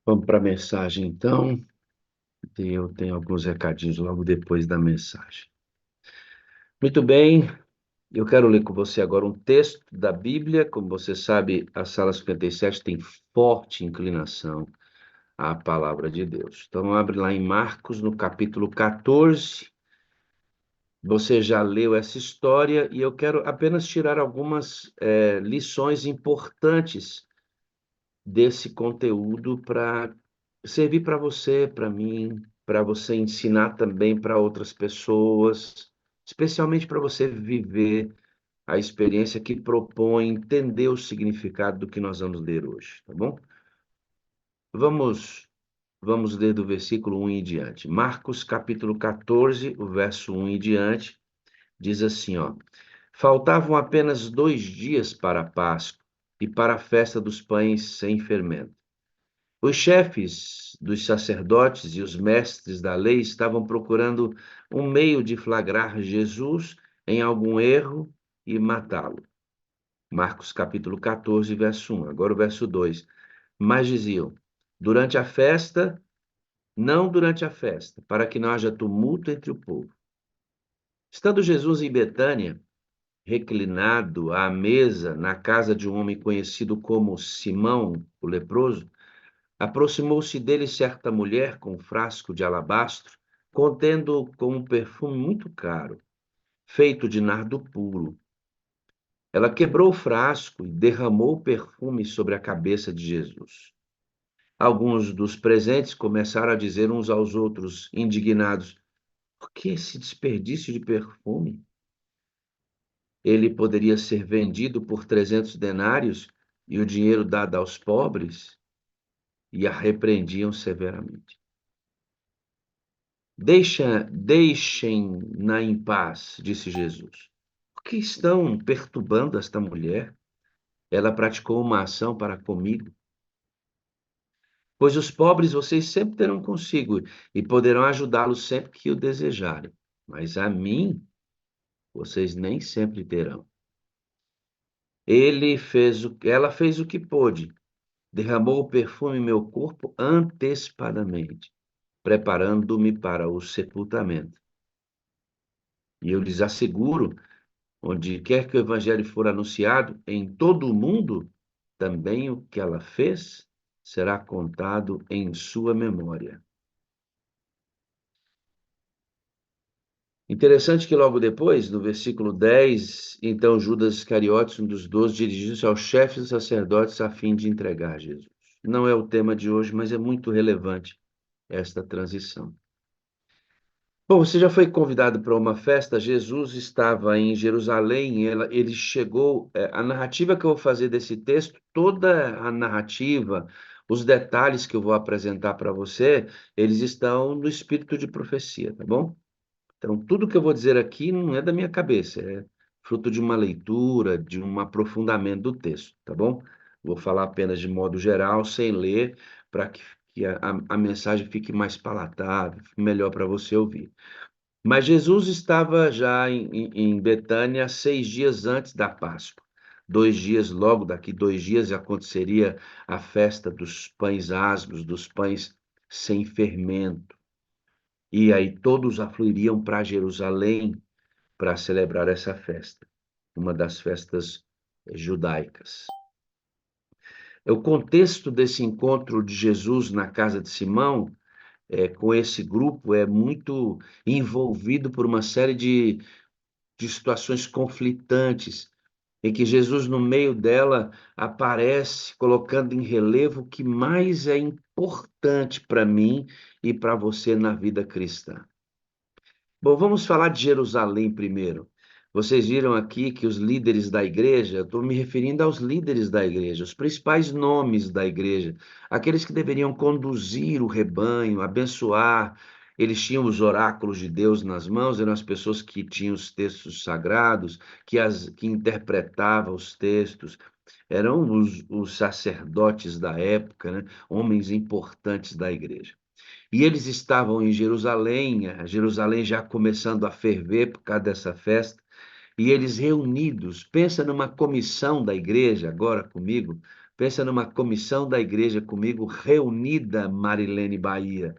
Vamos para a mensagem, então. Eu tenho alguns recadinhos logo depois da mensagem. Muito bem, eu quero ler com você agora um texto da Bíblia. Como você sabe, a Sala 57 tem forte inclinação à palavra de Deus. Então, abre lá em Marcos, no capítulo 14. Você já leu essa história e eu quero apenas tirar algumas lições importantes desse conteúdo para servir para você, para mim, para você ensinar também para outras pessoas, especialmente para você viver a experiência que propõe entender o significado do que nós vamos ler hoje, tá bom? Vamos vamos ler do versículo 1 em diante. Marcos capítulo 14, o verso 1 em diante, diz assim, ó: Faltavam apenas 2 dias para a Páscoa e para a festa dos pães sem fermento. Os chefes dos sacerdotes e os mestres da lei estavam procurando um meio de flagrar Jesus em algum erro e matá-lo. Marcos capítulo 14, verso 1. Agora o verso 2. Mas diziam: durante a festa, não durante a festa, para que não haja tumulto entre o povo. Estando Jesus em Betânia, reclinado à mesa na casa de um homem conhecido como Simão, o leproso, aproximou-se dele certa mulher com um frasco de alabastro, contendo com um perfume muito caro, feito de nardo puro. Ela quebrou o frasco e derramou o perfume sobre a cabeça de Jesus. Alguns dos presentes começaram a dizer uns aos outros, indignados: Por que esse desperdício de perfume? Ele poderia ser vendido por 300 denários e o dinheiro dado aos pobres? E a repreendiam severamente. Deixem-na em paz, disse Jesus. Por que estão perturbando esta mulher? Ela praticou uma ação para comigo. Pois os pobres vocês sempre terão consigo e poderão ajudá-los sempre que o desejarem. Mas a mim, vocês nem sempre terão. Ela fez o que pôde, derramou o perfume em meu corpo antecipadamente, preparando-me para o sepultamento. E eu lhes asseguro, onde quer que o evangelho for anunciado em todo o mundo, também o que ela fez será contado em sua memória. Interessante que logo depois, no versículo 10, então Judas Iscariotes, um dos 12, dirigiu-se aos chefes dos sacerdotes a fim de entregar Jesus. Não é o tema de hoje, mas é muito relevante esta transição. Bom, você já foi convidado para uma festa? Jesus estava em Jerusalém, ele chegou. A narrativa que eu vou fazer desse texto, toda a narrativa, os detalhes que eu vou apresentar para você, eles estão no espírito de profecia, tá bom? Então, tudo que eu vou dizer aqui não é da minha cabeça, é fruto de uma leitura, de um aprofundamento do texto, tá bom? Vou falar apenas de modo geral, sem ler, para que a mensagem fique mais palatável, melhor para você ouvir. Mas Jesus estava já em Betânia 6 dias antes da Páscoa. 2 dias, logo daqui 2 dias, aconteceria a festa dos pães asmos, dos pães sem fermento. E aí todos afluiriam para Jerusalém para celebrar essa festa, uma das festas judaicas. O contexto desse encontro de Jesus na casa de Simão, com esse grupo, é muito envolvido por uma série de situações conflitantes, em que Jesus, no meio dela, aparece colocando em relevo o que mais é importante para mim e para você na vida cristã. Bom, vamos falar de Jerusalém primeiro. Vocês viram aqui que os líderes da igreja, estou me referindo aos líderes da igreja, os principais nomes da igreja, aqueles que deveriam conduzir o rebanho, abençoar. Eles tinham os oráculos de Deus nas mãos, eram as pessoas que tinham os textos sagrados, que interpretavam os textos, eram os sacerdotes da época, né? Homens importantes da igreja. E eles estavam em Jerusalém, a Jerusalém já começando a ferver por causa dessa festa, e eles reunidos, pensa numa comissão da igreja agora comigo, Pensa numa comissão da igreja comigo reunida, Marilene Bahia,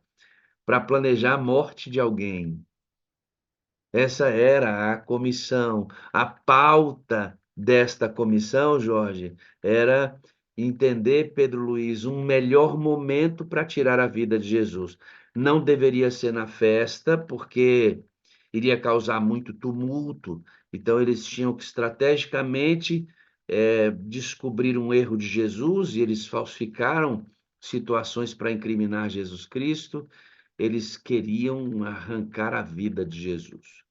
para planejar a morte de alguém. Essa era a comissão. A pauta desta comissão, Jorge, era entender, Pedro Luiz, um melhor momento para tirar a vida de Jesus. Não deveria ser na festa, porque iria causar muito tumulto. Então, eles tinham que estrategicamente descobrir um erro de Jesus e eles falsificaram situações para incriminar Jesus Cristo. Eles queriam arrancar a vida de Jesus.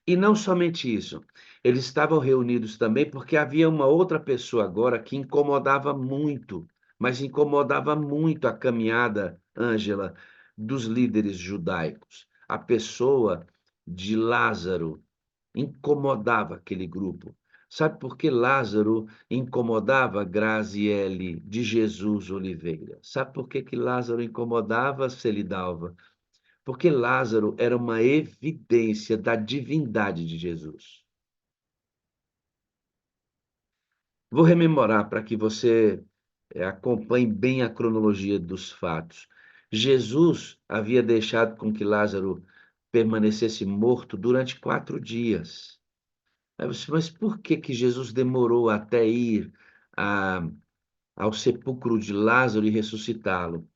E não somente isso, eles estavam reunidos também porque havia uma outra pessoa agora que incomodava muito, mas incomodava muito a caminhada, Ângela, dos líderes judaicos. A pessoa de Lázaro incomodava aquele grupo. Sabe por que Lázaro incomodava Graziele de Jesus Oliveira? Sabe por que Lázaro incomodava Celidalva? Porque Lázaro era uma evidência da divindade de Jesus. Vou rememorar para que você acompanhe bem a cronologia dos fatos. Jesus havia deixado com que Lázaro permanecesse morto durante 4 dias. Mas por que Jesus demorou até ir a, ao sepulcro de Lázaro e ressuscitá-lo?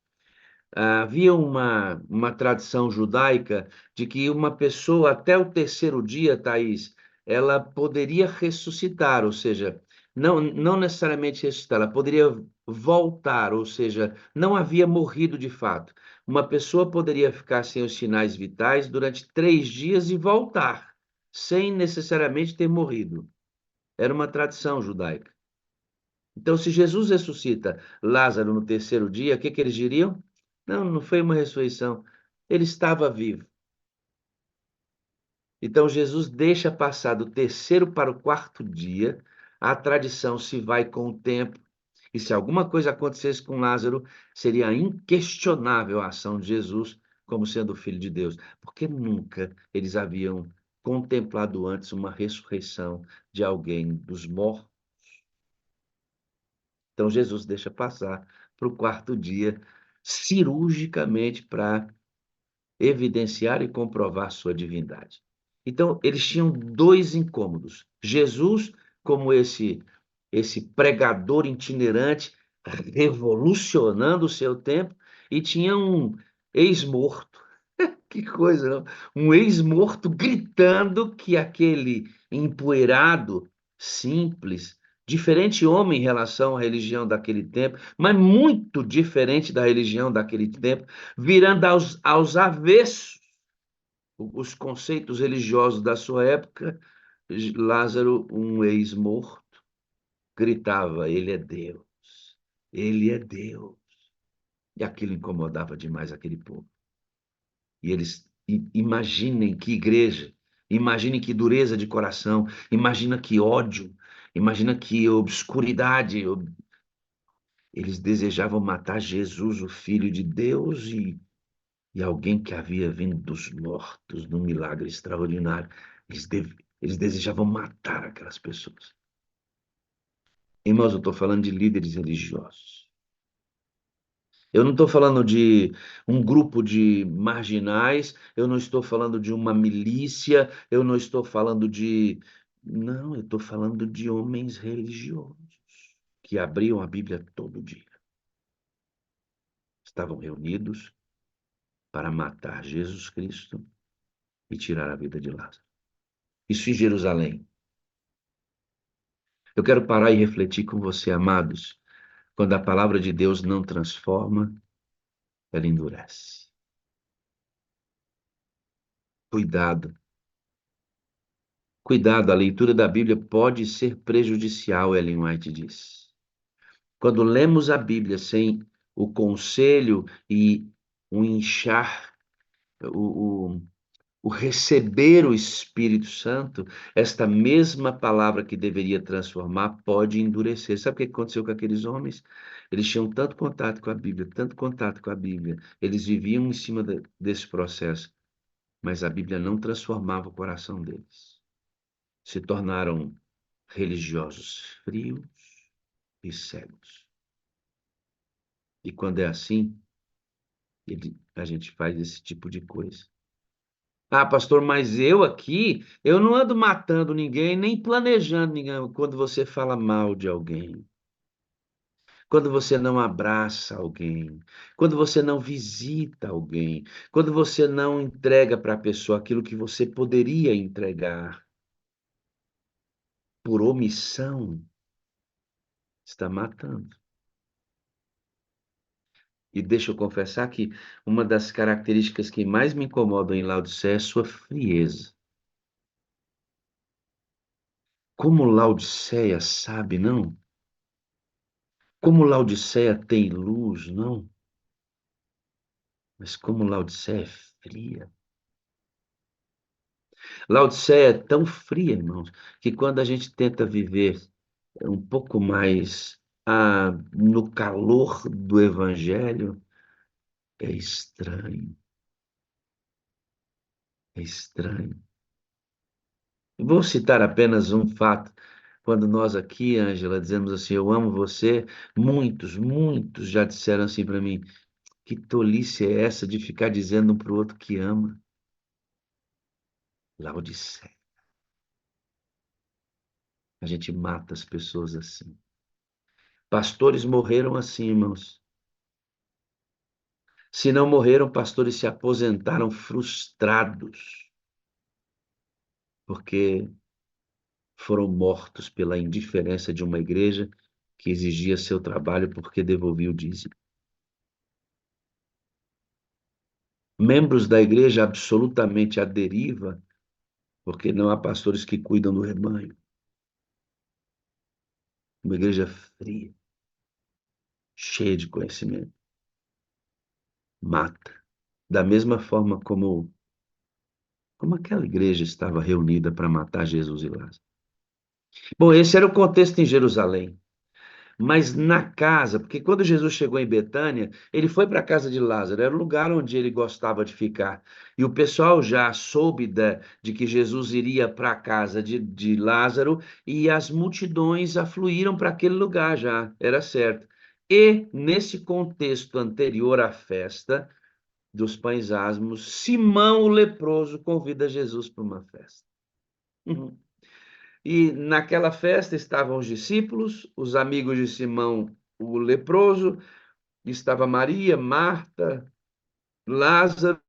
Havia uma tradição judaica de que uma pessoa, até o terceiro dia, Thaís, ela poderia ressuscitar, ou seja, não necessariamente ressuscitar, ela poderia voltar, ou seja, não havia morrido de fato. Uma pessoa poderia ficar sem os sinais vitais durante 3 dias e voltar, sem necessariamente ter morrido. Era uma tradição judaica. Então, se Jesus ressuscita Lázaro no terceiro dia, o que que eles diriam? Não, não foi uma ressurreição. Ele estava vivo. Então, Jesus deixa passar do terceiro para o quarto dia. A tradição se vai com o tempo. E se alguma coisa acontecesse com Lázaro, seria inquestionável a ação de Jesus como sendo o Filho de Deus. Porque nunca eles haviam contemplado antes uma ressurreição de alguém dos mortos. Então, Jesus deixa passar para o quarto dia, cirurgicamente, para evidenciar e comprovar sua divindade. Então, eles tinham dois incômodos. Jesus, como esse pregador itinerante, revolucionando o seu tempo, e tinha um ex-morto. Que coisa, não? Um ex-morto gritando que aquele empoeirado, simples, diferente homem em relação à religião daquele tempo, mas muito diferente da religião daquele tempo, virando aos avessos os conceitos religiosos da sua época. Lázaro, um ex-morto, gritava: Ele é Deus, Ele é Deus. E aquilo incomodava demais aquele povo. E eles imaginem que igreja, imaginem que dureza de coração, imagina que ódio, imagina que obscuridade. Eles desejavam matar Jesus, o Filho de Deus, e alguém que havia vindo dos mortos num milagre extraordinário. Eles desejavam matar aquelas pessoas. Irmãos, eu estou falando de líderes religiosos. Eu não estou falando de um grupo de marginais, eu não estou falando de uma milícia, eu não estou falando de. Não, eu estou falando de homens religiosos que abriam a Bíblia todo dia. Estavam reunidos para matar Jesus Cristo e tirar a vida de Lázaro. Isso em Jerusalém. Eu quero parar e refletir com você, amados, quando a palavra de Deus não transforma, ela endurece. Cuidado. Cuidado, a leitura da Bíblia pode ser prejudicial, Ellen White diz. Quando lemos a Bíblia sem o conselho e o inchar, o, o receber o Espírito Santo, esta mesma palavra que deveria transformar pode endurecer. Sabe o que aconteceu com aqueles homens? Eles tinham tanto contato com a Bíblia, tanto contato com a Bíblia, eles viviam em cima desse processo, mas a Bíblia não transformava o coração deles. Se tornaram religiosos frios e cegos. E quando é assim, a gente faz esse tipo de coisa. Ah, pastor, mas eu aqui, eu não ando matando ninguém, nem planejando ninguém. Quando você fala mal de alguém, quando você não abraça alguém, quando você não visita alguém, quando você não entrega para a pessoa aquilo que você poderia entregar por omissão, está matando. E deixa eu confessar que uma das características que mais me incomodam em Laodiceia é sua frieza. Como Laodiceia sabe, não? Como Laodiceia tem luz, não? Mas como Laodiceia é fria. Laodiceia é tão fria, irmãos, que quando a gente tenta viver um pouco mais no calor do evangelho, é estranho, é estranho. Vou citar apenas um fato. Quando nós aqui, Ângela, dizemos assim, eu amo você, muitos já disseram assim para mim, que tolice é essa de ficar dizendo um para o outro que ama? Laodiceia. A gente mata as pessoas assim. Pastores morreram assim, irmãos. Se não morreram, pastores se aposentaram frustrados, porque foram mortos pela indiferença de uma igreja que exigia seu trabalho porque devolvia o dízimo. Membros da igreja absolutamente à deriva, porque não há pastores que cuidam do rebanho. Uma igreja fria, cheia de conhecimento, mata. Da mesma forma como aquela igreja estava reunida para matar Jesus e Lázaro. Bom, esse era o contexto em Jerusalém. Mas na casa, porque quando Jesus chegou em Betânia, ele foi para a casa de Lázaro, era o lugar onde ele gostava de ficar. E o pessoal já soube de que Jesus iria para a casa de Lázaro e as multidões afluíram para aquele lugar já, era certo. E nesse contexto anterior à festa dos pães asmos, Simão o leproso convida Jesus para uma festa. Uhum. E naquela festa estavam os discípulos, os amigos de Simão, o leproso, estava Maria, Marta, Lázaro,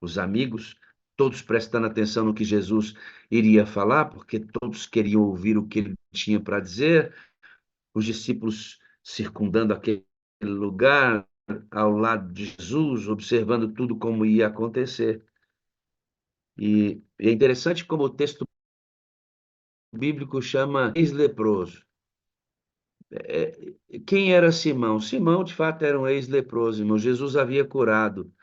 os amigos, todos prestando atenção no que Jesus iria falar, porque todos queriam ouvir o que ele tinha para dizer, os discípulos circundando aquele lugar, ao lado de Jesus, observando tudo como ia acontecer. E é interessante como o texto bíblico chama ex-leproso. Quem era Simão? Simão, de fato, era um ex-leproso, irmão. Jesus havia curado.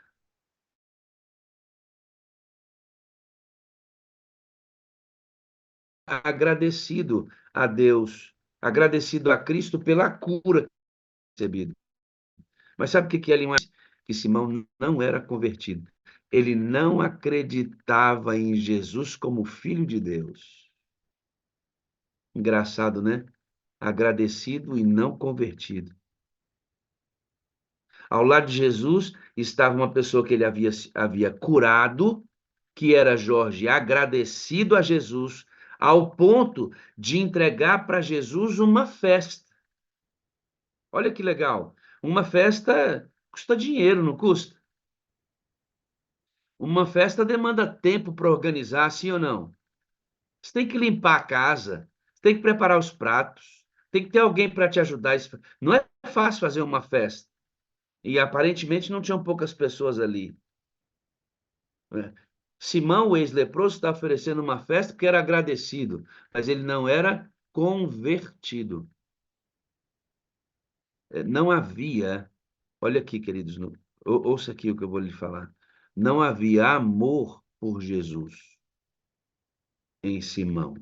Agradecido a Deus, agradecido a Cristo pela cura recebida. Mas sabe o que é ali? Que Simão não era convertido. Ele não acreditava em Jesus como Filho de Deus. Engraçado, né? Agradecido e não convertido. Ao lado de Jesus estava uma pessoa que ele havia curado, que era Jorge, agradecido a Jesus, ao ponto de entregar para Jesus uma festa. Olha que legal. Uma festa custa dinheiro, não custa? Uma festa demanda tempo para organizar, sim ou não? Você tem que limpar a casa, você tem que preparar os pratos, tem que ter alguém para te ajudar. Não é fácil fazer uma festa. E aparentemente não tinham poucas pessoas ali, né? Simão, o ex-leproso, está oferecendo uma festa porque era agradecido, mas ele não era convertido. Não havia, olha aqui, queridos, ouça aqui o que eu vou lhe falar. Não havia amor por Jesus em Simão.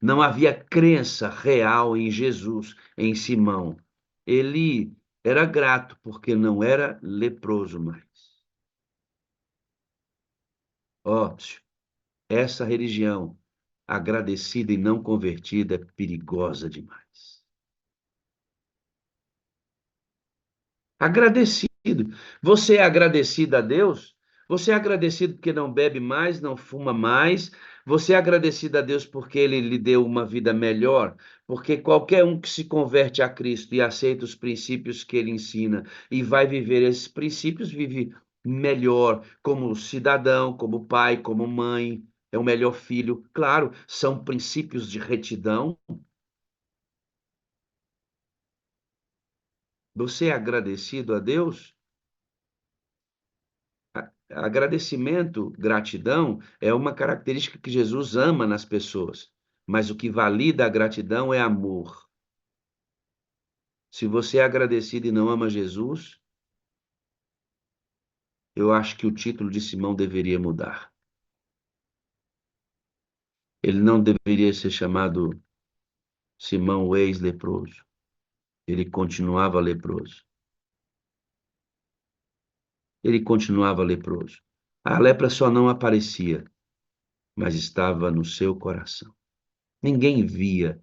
Não havia crença real em Jesus, em Simão. Ele era grato porque não era leproso mais. Óbvio, essa religião agradecida e não convertida é perigosa demais. Agradecido. Você é agradecido a Deus? Você é agradecido porque não bebe mais, não fuma mais? Você é agradecido a Deus porque Ele lhe deu uma vida melhor? Porque qualquer um que se converte a Cristo e aceita os princípios que Ele ensina e vai viver esses princípios, vive melhor como cidadão, como pai, como mãe, é o melhor filho. Claro, são princípios de retidão. Você é agradecido a Deus? Agradecimento, gratidão, é uma característica que Jesus ama nas pessoas, mas o que valida a gratidão é amor. Se você é agradecido e não ama Jesus, eu acho que o título de Simão deveria mudar. Ele não deveria ser chamado Simão o ex-leproso. Ele continuava leproso. Ele continuava leproso. A lepra só não aparecia, mas estava no seu coração. Ninguém via,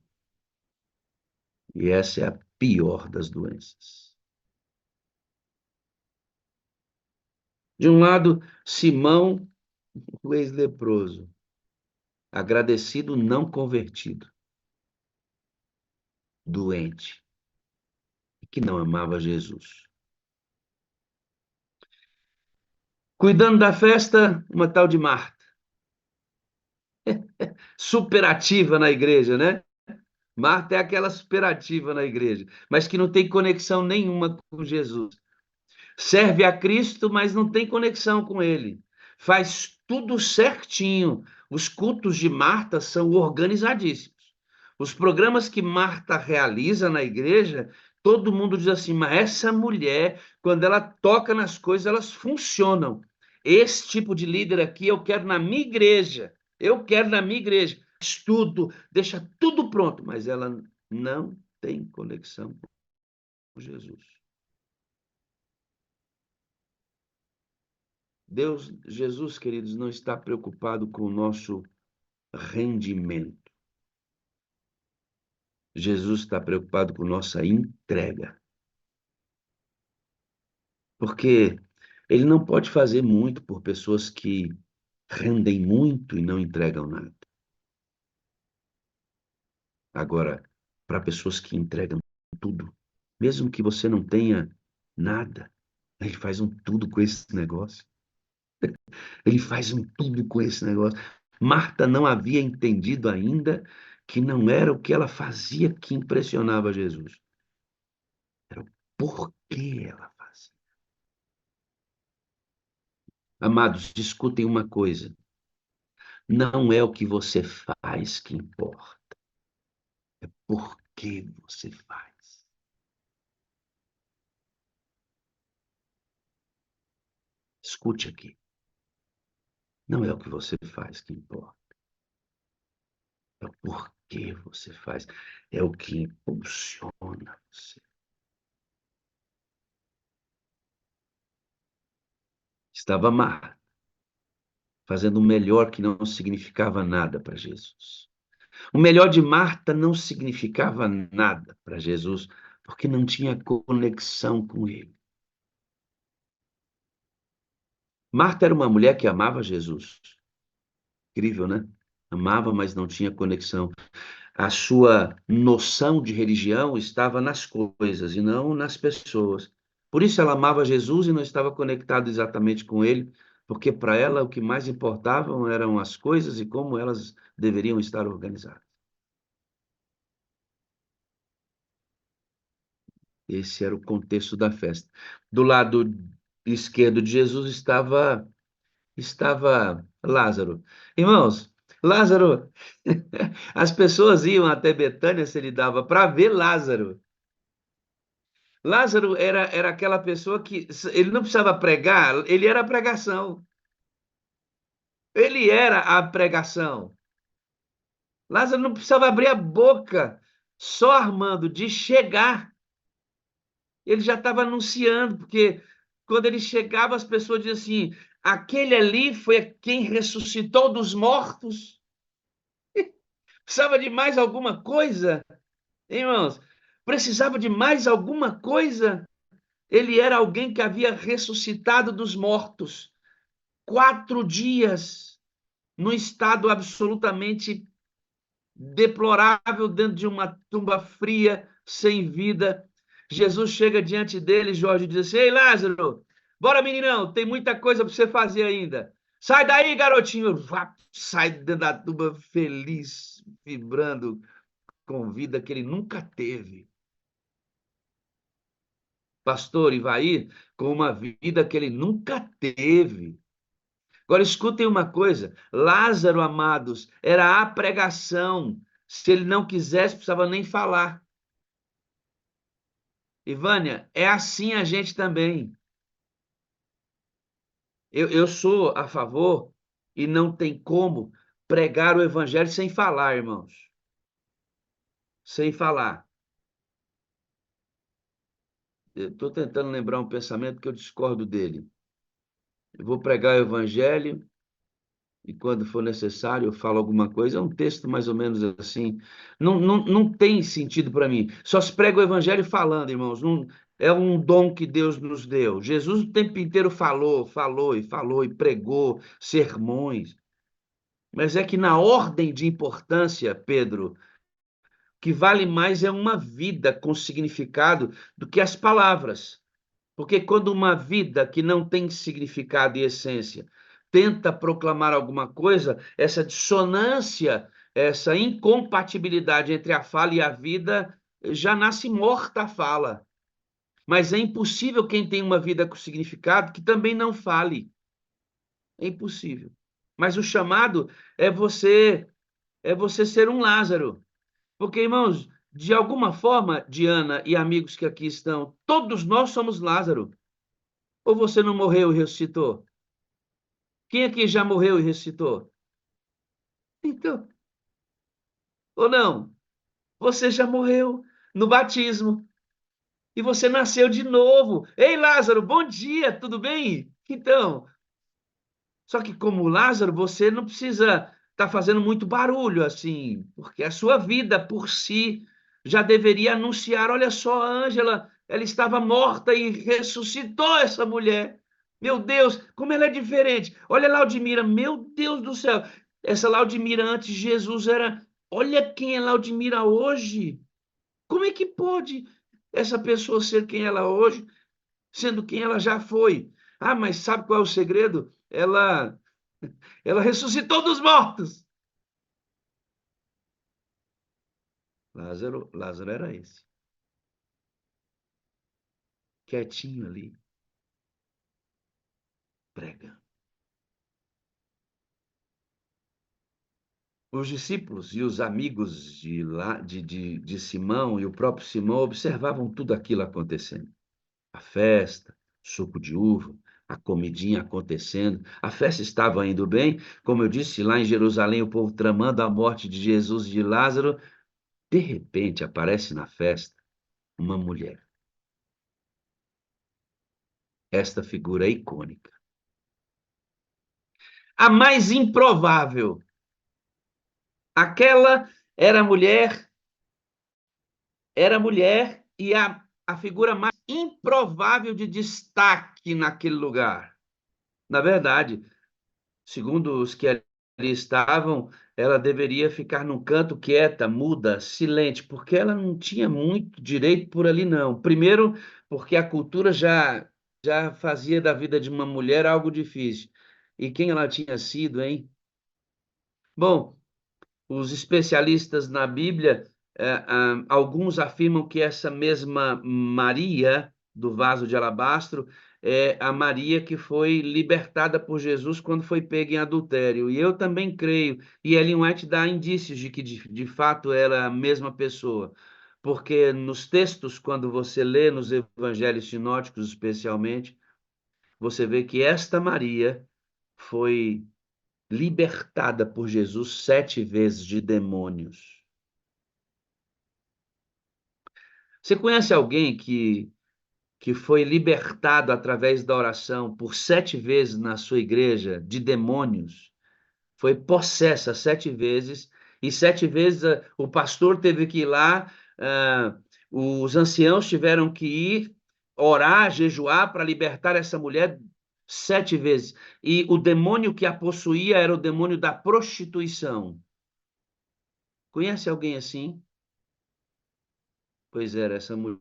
e essa é a pior das doenças. De um lado, Simão, o ex-leproso, agradecido, não convertido, doente, que não amava Jesus. Cuidando da festa, uma tal de Marta, superativa na igreja, né? Marta é aquela superativa na igreja, mas que não tem conexão nenhuma com Jesus. Serve a Cristo, mas não tem conexão com ele. Faz tudo certinho. Os cultos de Marta são organizadíssimos. Os programas que Marta realiza na igreja, todo mundo diz assim, mas essa mulher, quando ela toca nas coisas, elas funcionam. Esse tipo de líder aqui eu quero na minha igreja. Eu quero na minha igreja. Estudo, deixa tudo pronto, mas ela não tem conexão com Jesus. Deus, Jesus, queridos, não está preocupado com o nosso rendimento. Jesus está preocupado com nossa entrega. Porque ele não pode fazer muito por pessoas que rendem muito e não entregam nada. Agora, para pessoas que entregam tudo, mesmo que você não tenha nada, ele faz um tudo com esse negócio. Ele faz um tudo com esse negócio. Marta não havia entendido ainda que não era o que ela fazia que impressionava Jesus. Era o porquê ela fazia. Amados, discutem uma coisa. Não é o que você faz que importa. É por que você faz. Escute aqui. Não é o que você faz que importa. É o porquê você faz. É o que impulsiona você. Estava Marta fazendo o melhor que não significava nada para Jesus. O melhor de Marta não significava nada para Jesus, porque não tinha conexão com ele. Marta era uma mulher que amava Jesus. Incrível, né? Amava, mas não tinha conexão. A sua noção de religião estava nas coisas e não nas pessoas. Por isso ela amava Jesus e não estava conectada exatamente com ele, porque para ela o que mais importavam eram as coisas e como elas deveriam estar organizadas. Esse era o contexto da festa. Do lado esquerdo de Jesus estava Lázaro. Irmãos, Lázaro, as pessoas iam até Betânia se ele dava para ver Lázaro. Lázaro era aquela pessoa que ele não precisava pregar, ele era a pregação. Ele era a pregação. Lázaro não precisava abrir a boca, só Armando, de chegar, ele já estava anunciando, porque quando ele chegava, as pessoas diziam assim: aquele ali foi quem ressuscitou dos mortos. Precisava de mais alguma coisa, hein, irmãos? Precisava de mais alguma coisa? Ele era alguém que havia ressuscitado dos mortos. 4 dias, num estado absolutamente deplorável, dentro de uma tumba fria, sem vida. Jesus chega diante dele, Jorge, e diz assim: ei, Lázaro, bora, meninão, tem muita coisa para você fazer ainda. Sai daí, garotinho. Sai dentro da tumba feliz, vibrando com vida que ele nunca teve. Pastor Ivaí, com uma vida que ele nunca teve. Agora escutem uma coisa: Lázaro, amados, era a pregação. Se ele não quisesse, precisava nem falar. Ivânia, é assim a gente também. Eu sou a favor e não tem como pregar o evangelho sem falar, irmãos. Sem falar. Estou tentando lembrar um pensamento que eu discordo dele. Eu vou pregar o evangelho e quando for necessário eu falo alguma coisa. É um texto mais ou menos assim. Não tem sentido para mim. Só se prega o evangelho falando, irmãos. Não, é um dom que Deus nos deu. Jesus o tempo inteiro falou, falou e falou e pregou sermões. Mas é que na ordem de importância, Pedro, que vale mais é uma vida com significado do que as palavras. Porque quando uma vida que não tem significado e essência tenta proclamar alguma coisa, essa dissonância, essa incompatibilidade entre a fala e a vida, já nasce morta a fala. Mas é impossível quem tem uma vida com significado que também não fale. É impossível. Mas o chamado é você ser um Lázaro. Porque, irmãos, de alguma forma, Diana e amigos que aqui estão, todos nós somos Lázaro. Ou você não morreu e ressuscitou? Quem aqui já morreu e ressuscitou? Então, ou não? Você já morreu no batismo e você nasceu de novo. Ei, Lázaro, bom dia, tudo bem? Então, só que como Lázaro, você não precisa estar fazendo muito barulho assim, porque a sua vida por si já deveria anunciar, olha só, a Ângela, ela estava morta e ressuscitou essa mulher. Meu Deus, como ela é diferente. Olha a Laudimira, meu Deus do céu. Essa Laudimira antes de Jesus era, olha quem é Laudimira hoje. Como é que pode essa pessoa ser quem ela é hoje, sendo quem ela já foi? Ah, mas sabe qual é o segredo? Ela ressuscitou dos mortos. Lázaro era esse, quietinho ali, pregando. Os discípulos e os amigos de Simão e o próprio Simão observavam tudo aquilo acontecendo. A festa, suco de uva, a comidinha acontecendo. A festa estava indo bem. Como eu disse, lá em Jerusalém, o povo tramando a morte de Jesus e de Lázaro. De repente, aparece na festa uma mulher. Esta figura é icônica. A mais improvável. Aquela era mulher e a figura mais improvável de destaque naquele lugar. Na verdade, segundo os que ali estavam, ela deveria ficar num canto quieta, muda, silente, porque ela não tinha muito direito por ali, não. Primeiro, porque a cultura já fazia da vida de uma mulher algo difícil. E quem ela tinha sido, hein? Bom, os especialistas na Bíblia, alguns afirmam que essa mesma Maria do vaso de alabastro é a Maria que foi libertada por Jesus quando foi pega em adultério. E eu também creio. E Ellen White dá indícios de que de fato era a mesma pessoa. Porque nos textos, quando você lê nos evangelhos sinóticos especialmente, você vê que esta Maria foi libertada por Jesus 7 vezes de demônios. Você conhece alguém que foi libertado através da oração por 7 vezes na sua igreja de demônios? Foi possessa 7 vezes, e 7 vezes o pastor teve que ir lá, os anciãos tiveram que ir orar, jejuar para libertar essa mulher 7 vezes. E o demônio que a possuía era o demônio da prostituição. Conhece alguém assim? Pois era essa mulher.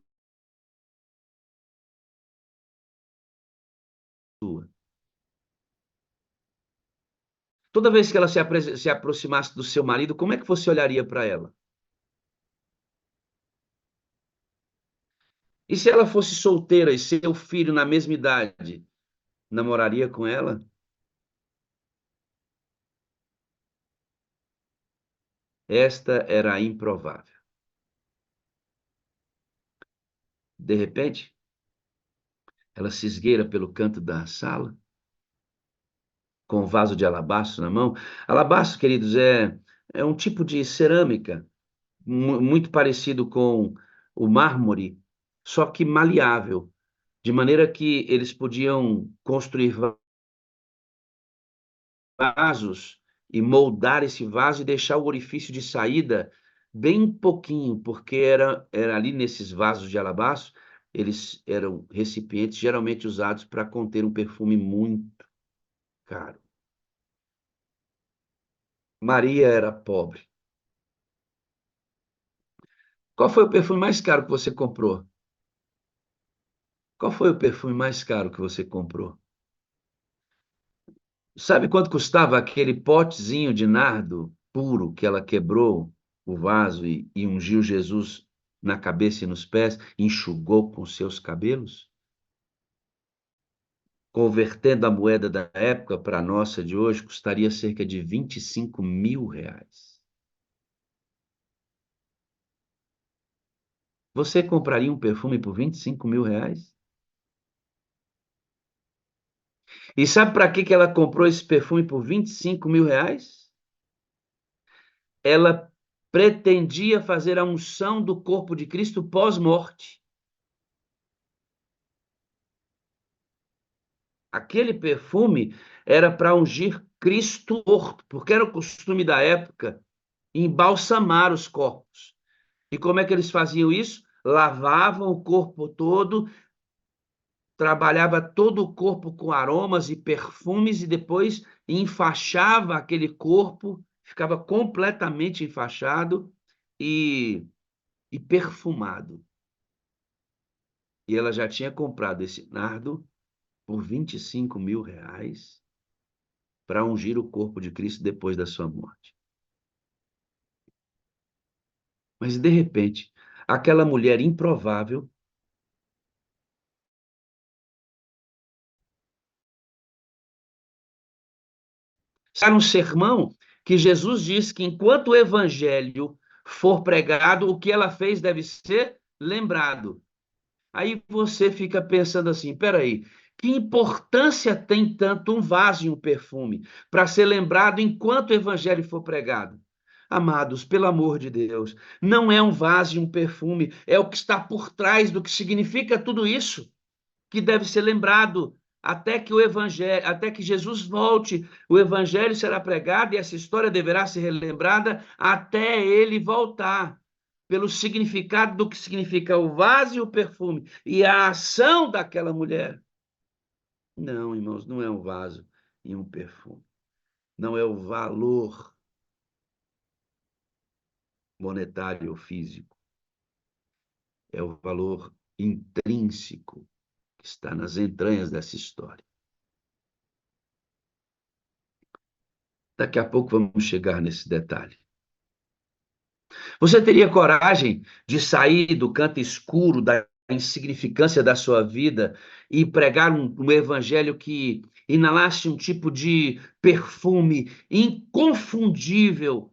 Toda vez que ela se aproximasse do seu marido, como é que você olharia para ela? E se ela fosse solteira e seu filho na mesma idade, namoraria com ela? Esta era a improvável. De repente, ela se esgueira pelo canto da sala, com um vaso de alabastro na mão. Alabastro, queridos, é um tipo de cerâmica muito parecido com o mármore, só que maleável, de maneira que eles podiam construir vasos e moldar esse vaso e deixar o orifício de saída bem pouquinho, porque era ali nesses vasos de alabastro, eles eram recipientes geralmente usados para conter um perfume muito caro. Maria era pobre. Qual foi o perfume mais caro que você comprou? Qual foi o perfume mais caro que você comprou? Sabe quanto custava aquele potezinho de nardo puro que ela quebrou o vaso e ungiu Jesus na cabeça e nos pés, enxugou com seus cabelos? Convertendo a moeda da época para a nossa de hoje, custaria cerca de R$ 25.000. Você compraria um perfume por R$ 25.000? E sabe para que ela comprou esse perfume por R$ 25.000? Ela pretendia fazer a unção do corpo de Cristo pós-morte. Aquele perfume era para ungir Cristo morto, porque era o costume da época embalsamar os corpos. E como é que eles faziam isso? Lavavam o corpo todo, trabalhava todo o corpo com aromas e perfumes e depois enfaixava aquele corpo, ficava completamente enfaixado e perfumado. E ela já tinha comprado esse nardo por R$ 25.000 para ungir o corpo de Cristo depois da sua morte. Mas, de repente, aquela mulher improvável está num sermão que Jesus diz que enquanto o evangelho for pregado, o que ela fez deve ser lembrado. Aí você fica pensando assim, peraí, que importância tem tanto um vaso e um perfume para ser lembrado enquanto o evangelho for pregado? Amados, pelo amor de Deus, não é um vaso e um perfume, é o que está por trás do que significa tudo isso que deve ser lembrado até que o evangelho, até que Jesus volte, o evangelho será pregado e essa história deverá ser relembrada até ele voltar, pelo significado do que significa o vaso e o perfume e a ação daquela mulher. Não, irmãos, não é um vaso e um perfume. Não é o valor monetário ou físico. É o valor intrínseco que está nas entranhas dessa história. Daqui a pouco vamos chegar nesse detalhe. Você teria coragem de sair do canto escuro da insignificância da sua vida e pregar um evangelho que inalasse um tipo de perfume inconfundível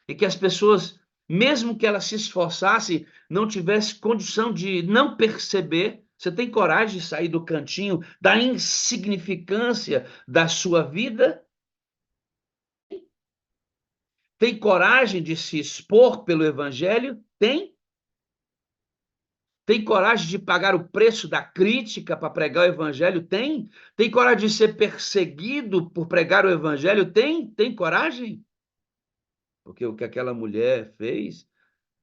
e que as pessoas, mesmo que elas se esforçassem, não tivessem condição de não perceber? Você tem coragem de sair do cantinho da insignificância da sua vida? Tem coragem de se expor pelo evangelho? Tem? Tem coragem de pagar o preço da crítica para pregar o evangelho? Tem? Tem coragem de ser perseguido por pregar o evangelho? Tem? Tem coragem? Porque o que aquela mulher fez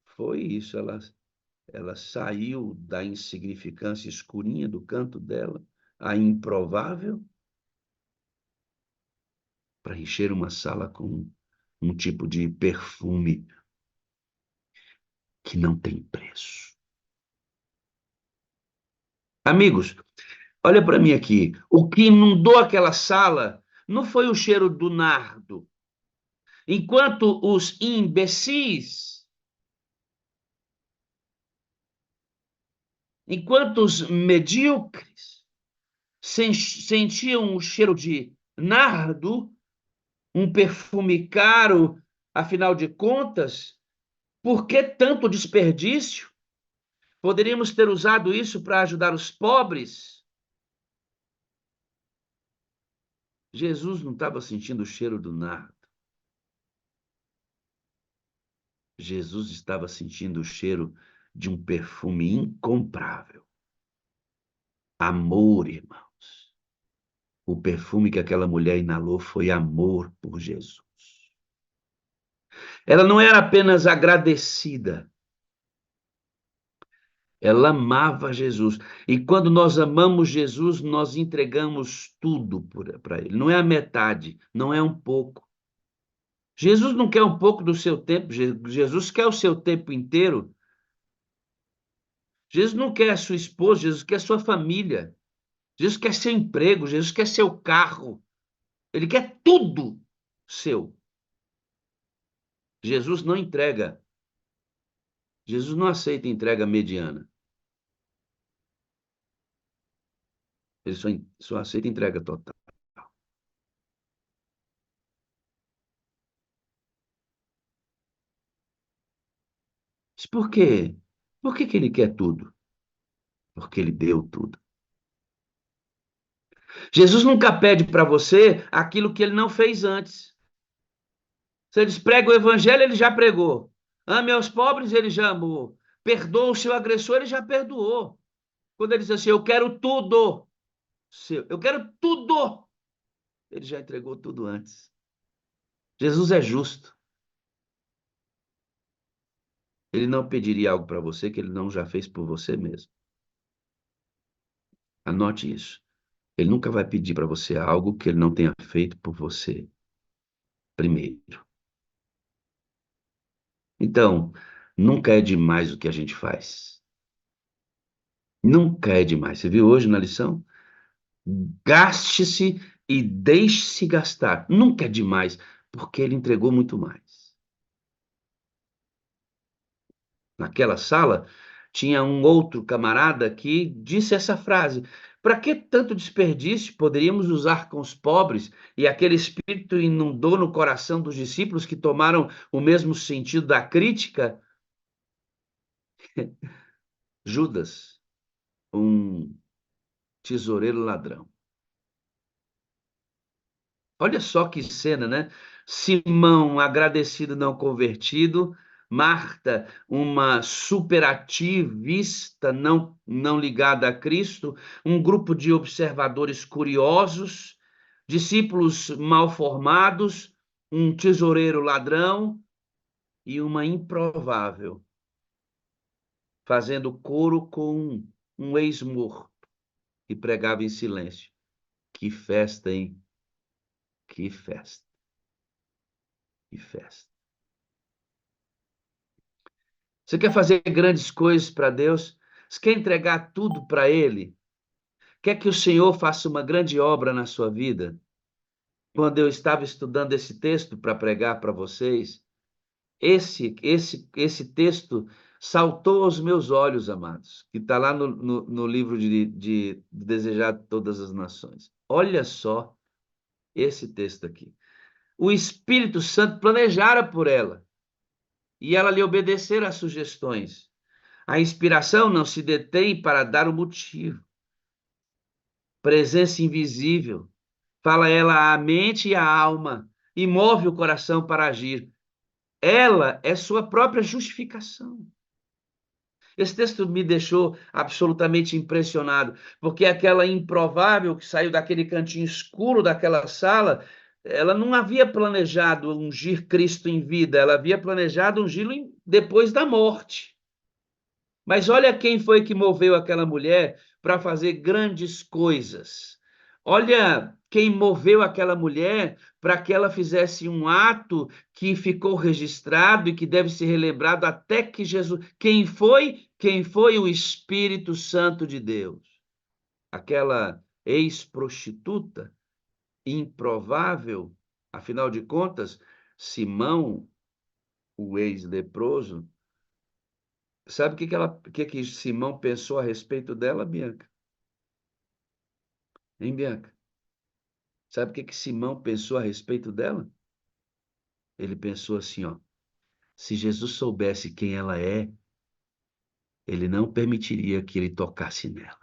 foi isso, ela saiu da insignificância escurinha do canto dela, a improvável, para encher uma sala com um tipo de perfume que não tem preço. Amigos, olha para mim aqui. O que inundou aquela sala não foi o cheiro do nardo. Enquanto os imbecis, enquanto os medíocres sentiam o cheiro de nardo, um perfume caro, afinal de contas, por que tanto desperdício? Poderíamos ter usado isso para ajudar os pobres. Jesus não estava sentindo o cheiro do nardo. Jesus estava sentindo o cheiro de um perfume incomparável. Amor, irmãos. O perfume que aquela mulher inalou foi amor por Jesus. Ela não era apenas agradecida, ela amava Jesus. E quando nós amamos Jesus, nós entregamos tudo para Ele. Não é a metade, não é um pouco. Jesus não quer um pouco do seu tempo, Jesus quer o seu tempo inteiro. Jesus não quer a sua esposa, Jesus quer a sua família. Jesus quer seu emprego, Jesus quer seu carro. Ele quer tudo seu. Jesus não entrega. Jesus não aceita entrega mediana. Ele só aceita entrega total. Mas por quê? Por que ele quer tudo? Porque ele deu tudo. Jesus nunca pede para você aquilo que ele não fez antes. Se ele prega o evangelho, ele já pregou. Ame aos pobres, ele já amou. Perdoa o seu agressor, ele já perdoou. Quando ele diz assim, eu quero tudo seu, eu quero tudo, ele já entregou tudo antes. Jesus é justo. Ele não pediria algo para você que ele não já fez por você mesmo. Anote isso. Ele nunca vai pedir para você algo que ele não tenha feito por você primeiro. Então, nunca é demais o que a gente faz. Nunca é demais. Você viu hoje na lição? Gaste-se e deixe-se gastar. Nunca é demais, porque ele entregou muito mais. Naquela sala, tinha um outro camarada que disse essa frase: para que tanto desperdício? Poderíamos usar com os pobres. E aquele espírito inundou no coração dos discípulos que tomaram o mesmo sentido da crítica. Judas, um tesoureiro ladrão. Olha só que cena, né? Simão, agradecido não convertido. Marta, uma superativista não ligada a Cristo. Um grupo de observadores curiosos. Discípulos mal formados. Um tesoureiro ladrão. E uma improvável, fazendo coro com um ex-morto que pregava em silêncio. Que festa, hein? Que festa, que festa. Você quer fazer grandes coisas para Deus? Você quer entregar tudo para Ele? Quer que o Senhor faça uma grande obra na sua vida? Quando eu estava estudando esse texto para pregar para vocês, esse texto saltou aos meus olhos, amados, que está lá no livro de Desejar Todas as Nações. Olha só esse texto aqui. O Espírito Santo planejara por ela e ela lhe obedecer às sugestões. A inspiração não se detém para dar o motivo. Presença invisível. Fala ela à mente e à alma e move o coração para agir. Ela é sua própria justificação. Esse texto me deixou absolutamente impressionado, porque aquela improvável que saiu daquele cantinho escuro daquela sala, ela não havia planejado ungir Cristo em vida, ela havia planejado ungí-lo depois da morte. Mas olha quem foi que moveu aquela mulher para fazer grandes coisas. Olha quem moveu aquela mulher para que ela fizesse um ato que ficou registrado e que deve ser relembrado até que Jesus. Quem foi? Quem foi o Espírito Santo de Deus? Aquela ex-prostituta improvável, afinal de contas, Simão, o ex-leproso, sabe o que Simão pensou a respeito dela, Bianca? Hein, Bianca? Sabe o que Simão pensou a respeito dela? Ele pensou assim, ó, se Jesus soubesse quem ela é, ele não permitiria que ele tocasse nela.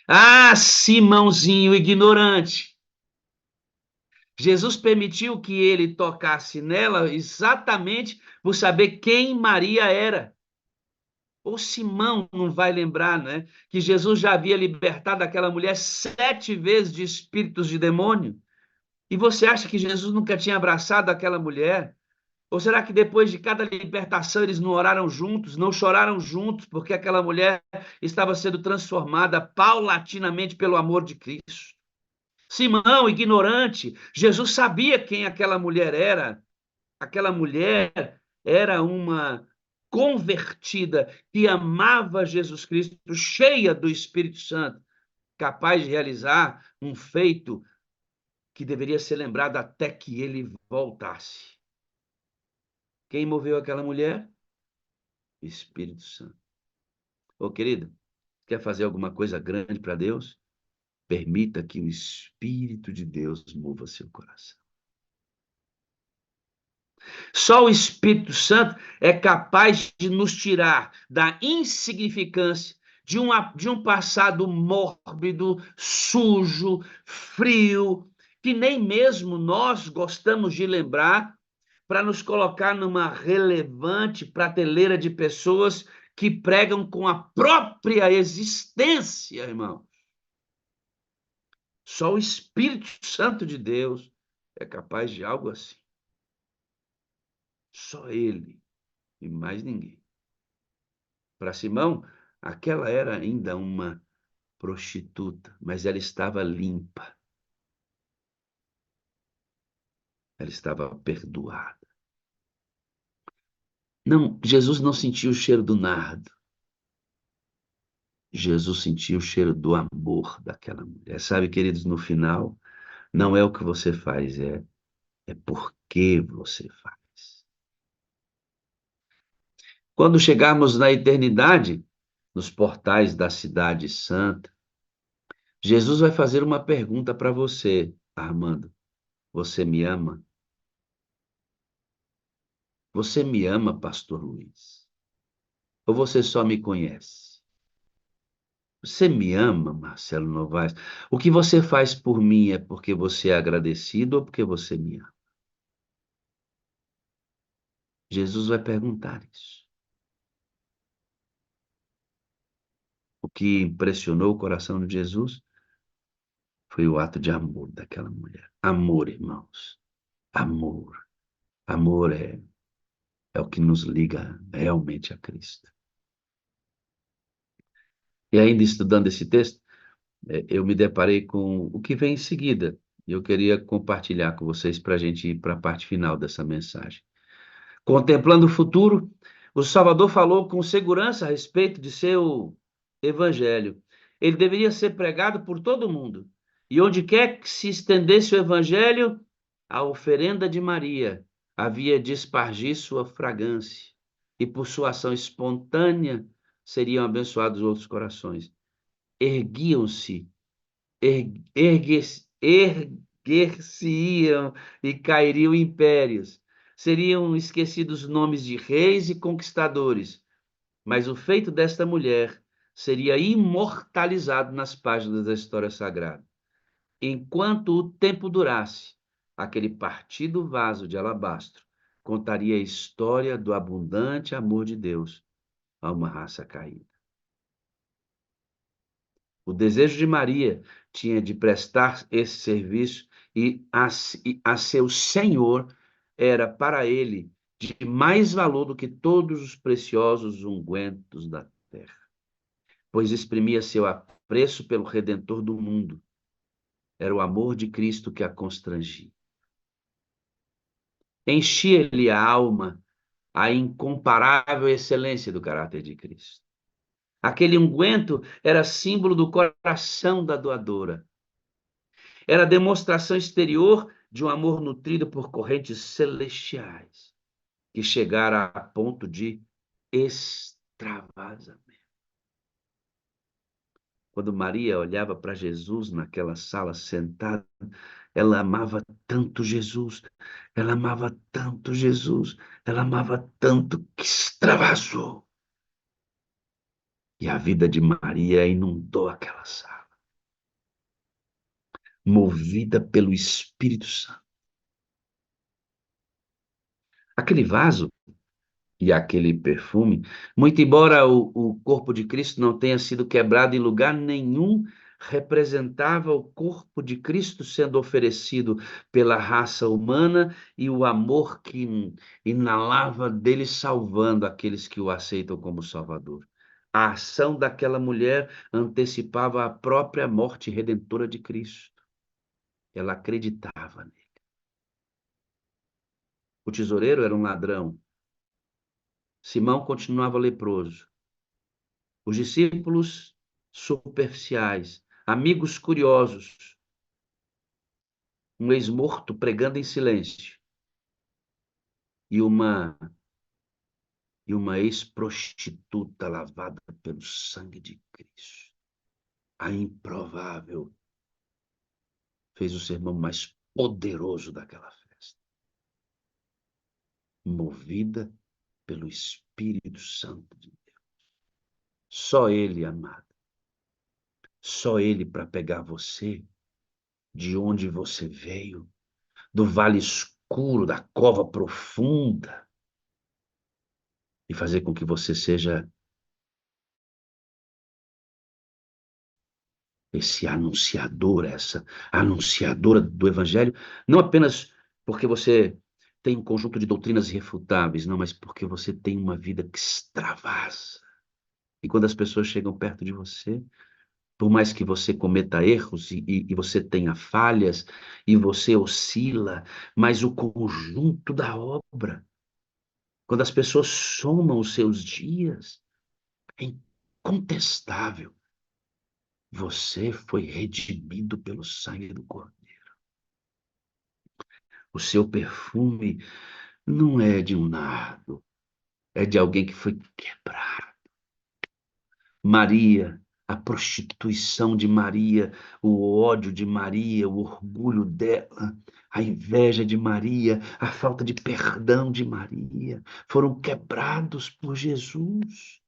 Ah, Simãozinho ignorante! Jesus permitiu que ele tocasse nela exatamente por saber quem Maria era. Ou Simão não vai lembrar, né? Que Jesus já havia libertado aquela mulher 7 vezes de espíritos de demônio. E você acha que Jesus nunca tinha abraçado aquela mulher? Ou será que depois de cada libertação eles não oraram juntos, não choraram juntos, porque aquela mulher estava sendo transformada paulatinamente pelo amor de Cristo? Simão, ignorante, Jesus sabia quem aquela mulher era. Aquela mulher era uma convertida que amava Jesus Cristo, cheia do Espírito Santo, capaz de realizar um feito que deveria ser lembrado até que ele voltasse. Quem moveu aquela mulher? Espírito Santo. Ô, querido, quer fazer alguma coisa grande para Deus? Permita que o Espírito de Deus mova seu coração. Só o Espírito Santo é capaz de nos tirar da insignificância, de um passado mórbido, sujo, frio, que nem mesmo nós gostamos de lembrar, para nos colocar numa relevante prateleira de pessoas que pregam com a própria existência, irmão. Só o Espírito Santo de Deus é capaz de algo assim. Só ele e mais ninguém. Para Simão, aquela era ainda uma prostituta, mas ela estava limpa. Ela estava perdoada. Não, Jesus não sentiu o cheiro do nardo. Jesus sentiu o cheiro do amor daquela mulher. Sabe, queridos, no final, não é o que você faz, é por que você faz. Quando chegarmos na eternidade, nos portais da cidade santa, Jesus vai fazer uma pergunta para você, Armando. Você me ama? Você me ama, Pastor Luiz? Ou você só me conhece? Você me ama, Marcelo Novaes? O que você faz por mim é porque você é agradecido ou porque você me ama? Jesus vai perguntar isso. O que impressionou o coração de Jesus foi o ato de amor daquela mulher. Amor, irmãos. Amor. Amor é o que nos liga realmente a Cristo. E ainda estudando esse texto, eu me deparei com o que vem em seguida. E eu queria compartilhar com vocês para a gente ir para a parte final dessa mensagem. Contemplando o futuro, o Salvador falou com segurança a respeito de seu evangelho. Ele deveria ser pregado por todo mundo. E onde quer que se estendesse o evangelho, a oferenda de Maria havia de espargir sua fragrância. E por sua ação espontânea seriam abençoados outros corações. Erguiam-se, erguer-se-iam e cairiam impérios. Seriam esquecidos nomes de reis e conquistadores, mas o feito desta mulher seria imortalizado nas páginas da história sagrada. Enquanto o tempo durasse, aquele partido vaso de alabastro contaria a história do abundante amor de Deus a uma raça caída. O desejo de Maria tinha de prestar esse serviço e a seu Senhor era para ele de mais valor do que todos os preciosos ungüentos da terra, pois exprimia seu apreço pelo Redentor do mundo. Era o amor de Cristo que a constrangia. Enchia-lhe a alma a incomparável excelência do caráter de Cristo. Aquele unguento era símbolo do coração da doadora. Era demonstração exterior de um amor nutrido por correntes celestiais, que chegara a ponto de extravasamento. Quando Maria olhava para Jesus naquela sala sentada, ela amava tanto Jesus, ela amava tanto Jesus, ela amava tanto que extravasou. E a vida de Maria inundou aquela sala, movida pelo Espírito Santo. Aquele vaso e aquele perfume, muito embora o corpo de Cristo não tenha sido quebrado em lugar nenhum, representava o corpo de Cristo sendo oferecido pela raça humana e o amor que inalava dele salvando aqueles que o aceitam como Salvador. A ação daquela mulher antecipava a própria morte redentora de Cristo. Ela acreditava nele. O tesoureiro era um ladrão. Simão continuava leproso. Os discípulos superficiais, amigos curiosos, um ex-morto pregando em silêncio e uma ex-prostituta lavada pelo sangue de Cristo. A improvável fez o sermão mais poderoso daquela festa, movida pelo Espírito Santo de Deus. Só Ele, amado. Só Ele para pegar você de onde você veio, do vale escuro, da cova profunda, e fazer com que você seja esse anunciador, essa anunciadora do Evangelho, não apenas porque você tem um conjunto de doutrinas irrefutáveis, não, mas porque você tem uma vida que extravasa. E quando as pessoas chegam perto de você, por mais que você cometa erros e você tenha falhas e você oscila, mas o conjunto da obra, quando as pessoas somam os seus dias, é incontestável. Você foi redimido pelo sangue do Cordeiro. O seu perfume não é de um nardo, é de alguém que foi quebrado. Maria, a prostituição de Maria, o ódio de Maria, o orgulho dela, a inveja de Maria, a falta de perdão de Maria, foram quebrados por Jesus.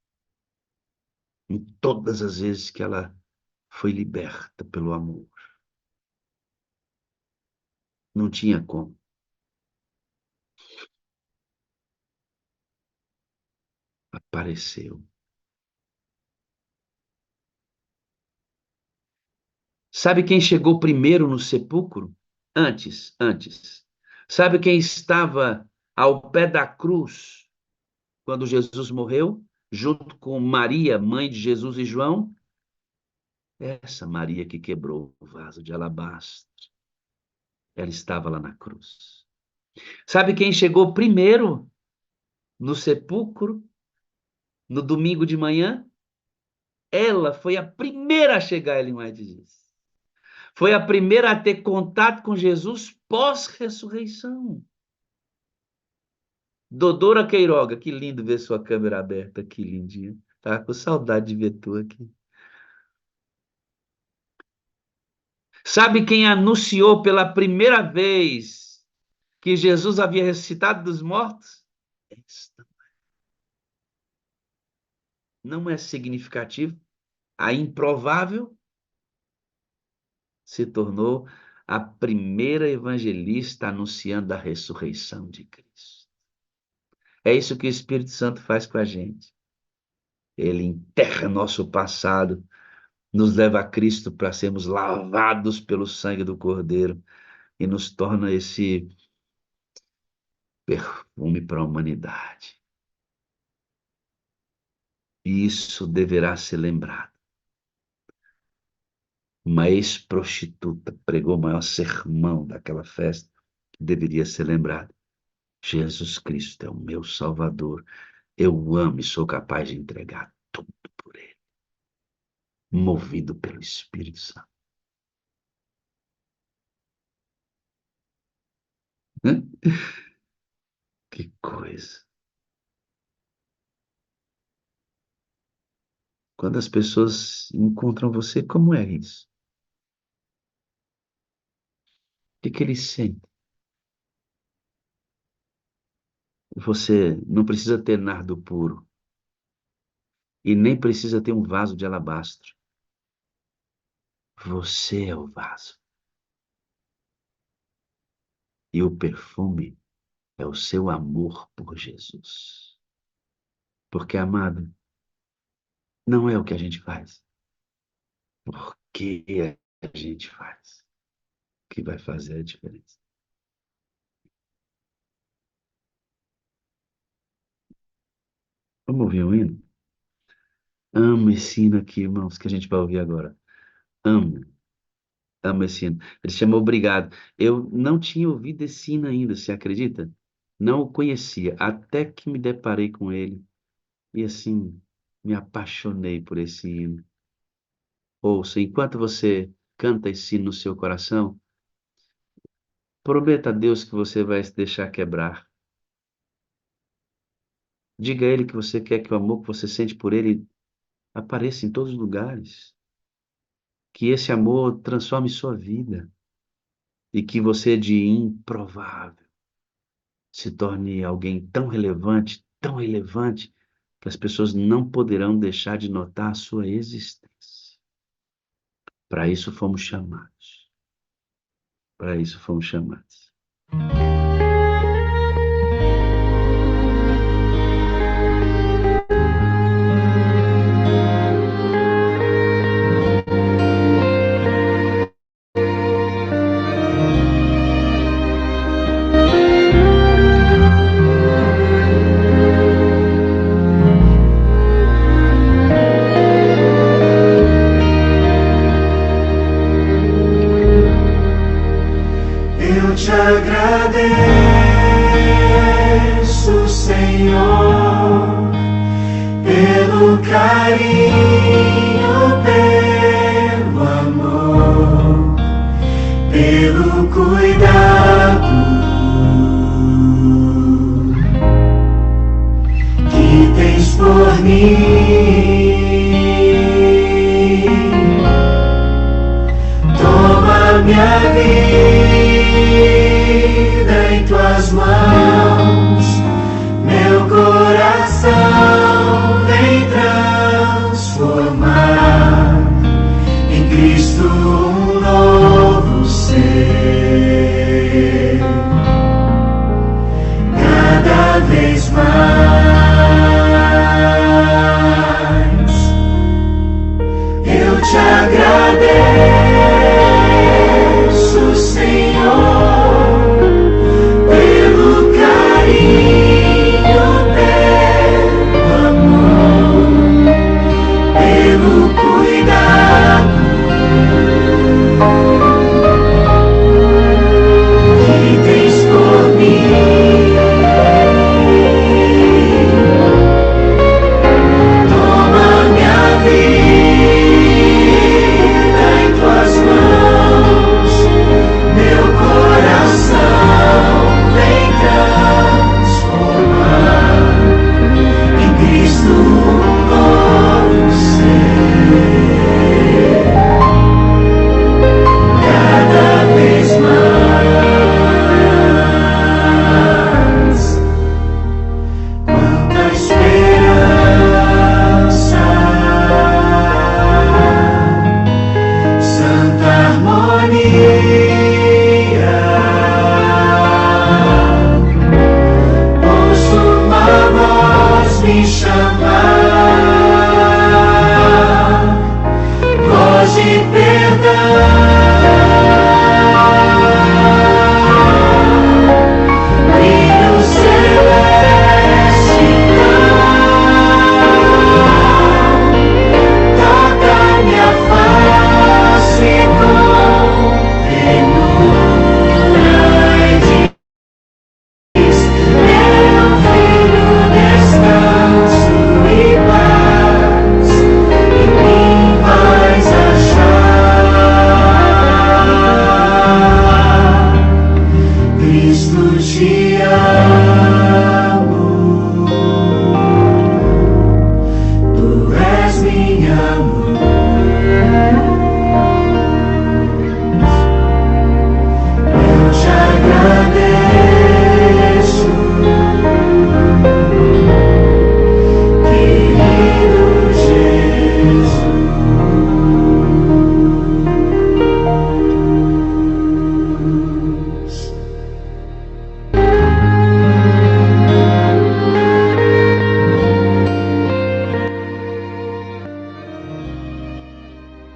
Em todas as vezes que ela foi liberta pelo amor. Não tinha como. Apareceu. Sabe quem chegou primeiro no sepulcro? Antes. Sabe quem estava ao pé da cruz quando Jesus morreu? Junto com Maria, mãe de Jesus e João? Essa Maria que quebrou o vaso de alabastro. Ela estava lá na cruz. Sabe quem chegou primeiro no sepulcro no domingo de manhã? Ela foi a primeira a chegar, Ellen White diz. Foi a primeira a ter contato com Jesus pós-ressurreição. Dodora Queiroga, que lindo ver sua câmera aberta, que lindinha. Tá com saudade de ver tu aqui. Sabe quem anunciou pela primeira vez que Jesus havia ressuscitado dos mortos? Esta não é significativo. A improvável se tornou a primeira evangelista anunciando a ressurreição de Cristo. É isso que o Espírito Santo faz com a gente. Ele enterra nosso passado, nos leva a Cristo para sermos lavados pelo sangue do Cordeiro e nos torna esse perfume para a humanidade. E isso deverá ser lembrado. Uma ex-prostituta pregou o maior sermão daquela festa, que deveria ser lembrado. Jesus Cristo é o meu Salvador. Eu o amo e sou capaz de entregar tudo por Ele. Movido pelo Espírito Santo. Que coisa. Quando as pessoas encontram você, como é isso? O que eles sentem? Você não precisa ter nardo puro. E nem precisa ter um vaso de alabastro. Você é o vaso. E o perfume é o seu amor por Jesus. Porque, amado, não é o que a gente faz. Porque a gente faz. Que vai fazer a diferença. Vamos ouvir um hino? Amo esse hino aqui, irmãos, que a gente vai ouvir agora. Amo. Amo esse hino. Ele chama Obrigado. Eu não tinha ouvido esse hino ainda, você acredita? Não o conhecia, até que me deparei com ele. E assim, me apaixonei por esse hino. Ouça, enquanto você canta esse hino no seu coração, prometa a Deus que você vai se deixar quebrar. Diga a Ele que você quer que o amor que você sente por Ele apareça em todos os lugares. Que esse amor transforme sua vida. E que você, de improvável, se torne alguém tão relevante, que as pessoas não poderão deixar de notar a sua existência. Para isso fomos chamados. Para isso fomos chamados. Eu te agradeço, Senhor, pelo carinho, pelo amor, pelo cuidado que tens por mim. Toma minha vida em tuas mãos, meu coração vem transformar em Cristo um novo ser, cada vez mais. Eu te agradeço, Senhor,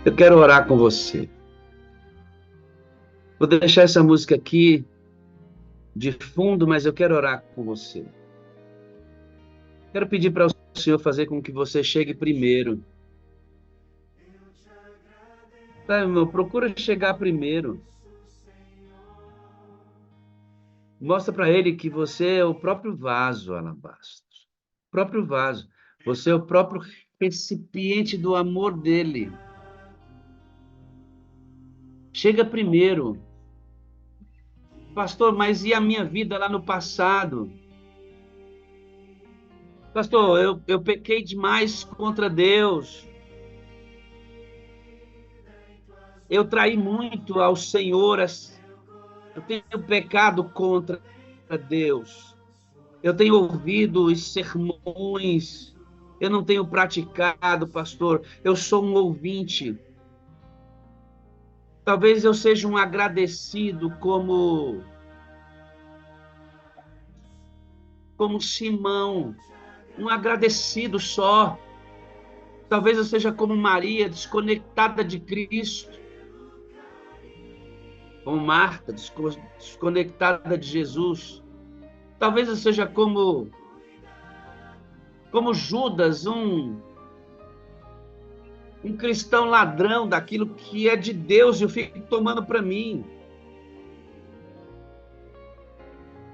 Eu quero orar com você. Vou deixar essa música aqui de fundo, mas eu quero orar com você. Quero pedir para o Senhor fazer com que você chegue primeiro. Tá, irmão? Procura chegar primeiro. Mostra para ele que você é o próprio vaso, alabastro. O próprio vaso. Você é o próprio recipiente do amor dele. Chega primeiro. Pastor, mas e a minha vida lá no passado? Pastor, eu pequei demais contra Deus. Eu traí muito ao Senhor. Eu tenho pecado contra Deus. Eu tenho ouvido os sermões. Eu não tenho praticado, pastor. Eu sou um ouvinte. Talvez eu seja um agradecido como Simão, um agradecido só. Talvez eu seja como Maria, desconectada de Cristo, como Marta, desconectada de Jesus. Talvez eu seja como Judas, um cristão ladrão daquilo que é de Deus e eu fico tomando para mim.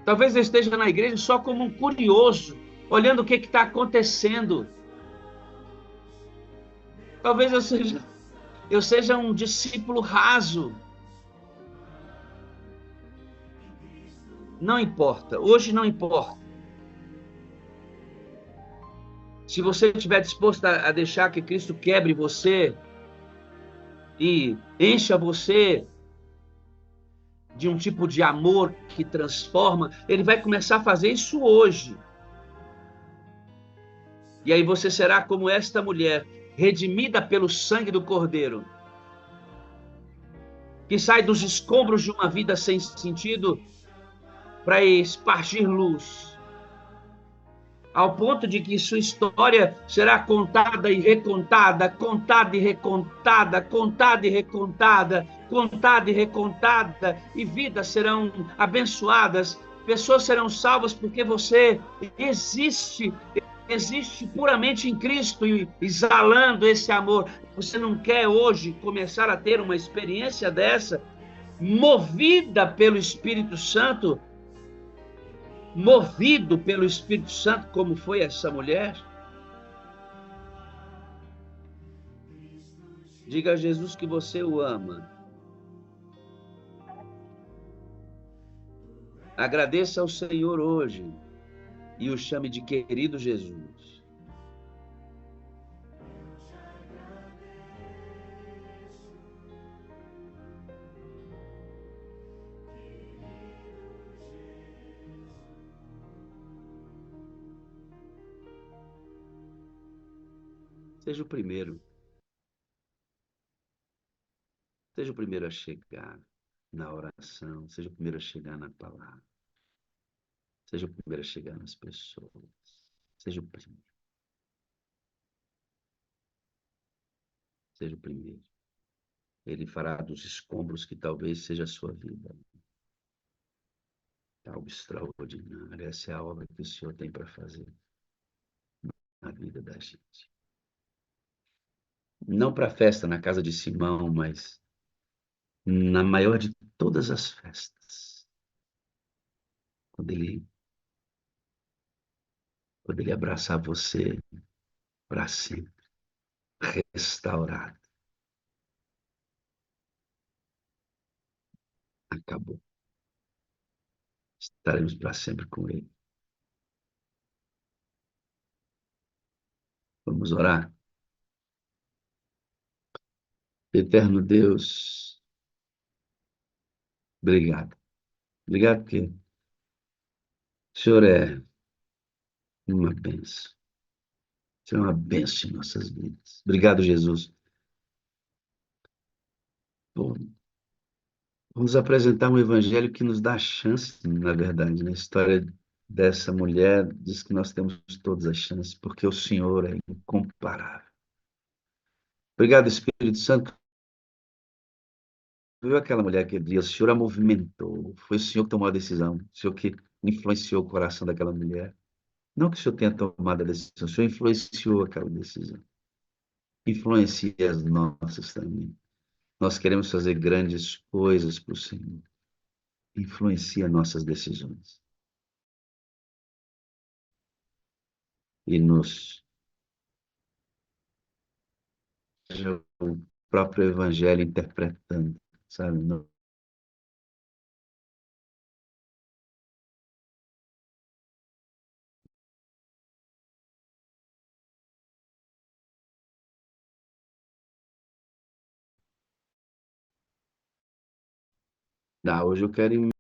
Talvez eu esteja na igreja só como um curioso, olhando o que está acontecendo. Talvez eu seja um discípulo raso. Não importa, hoje não importa. Se você estiver disposto a deixar que Cristo quebre você e encha você de um tipo de amor que transforma, ele vai começar a fazer isso hoje. E aí você será como esta mulher, redimida pelo sangue do Cordeiro, que sai dos escombros de uma vida sem sentido para espargir luz, ao ponto de que sua história será contada e recontada, contada e recontada, contada e recontada, contada e recontada, e vidas serão abençoadas, pessoas serão salvas porque você existe puramente em Cristo e exalando esse amor. Você não quer hoje começar a ter uma experiência dessa, movida pelo Espírito Santo? Movido pelo Espírito Santo, como foi essa mulher? Diga a Jesus que você o ama. Agradeça ao Senhor hoje e o chame de querido Jesus. Seja o primeiro. Seja o primeiro a chegar na oração. Seja o primeiro a chegar na palavra. Seja o primeiro a chegar nas pessoas. Seja o primeiro. Seja o primeiro. Ele fará dos escombros que talvez seja a sua vida algo extraordinário. Essa é a obra que o Senhor tem para fazer na vida da gente. Não para a festa na casa de Simão, mas na maior de todas as festas. Quando ele abraçar você para sempre, restaurado. Acabou. Estaremos para sempre com ele. Vamos orar. Eterno Deus, obrigado. Obrigado porque o Senhor é uma bênção. O Senhor é uma bênção em nossas vidas. Obrigado, Jesus. Bom, vamos apresentar um evangelho que nos dá chance, na verdade. Na história dessa mulher, diz que nós temos todas as chances, porque o Senhor é incomparável. Obrigado, Espírito Santo, viu aquela mulher aquele dia? O senhor a movimentou. Foi o senhor que tomou a decisão. O senhor que influenciou o coração daquela mulher. Não que o senhor tenha tomado a decisão, o senhor influenciou aquela decisão. Influencia as nossas também. Nós queremos fazer grandes coisas para o Senhor. Influencia nossas decisões. E nos o próprio Evangelho interpretando, sabe? Hoje eu quero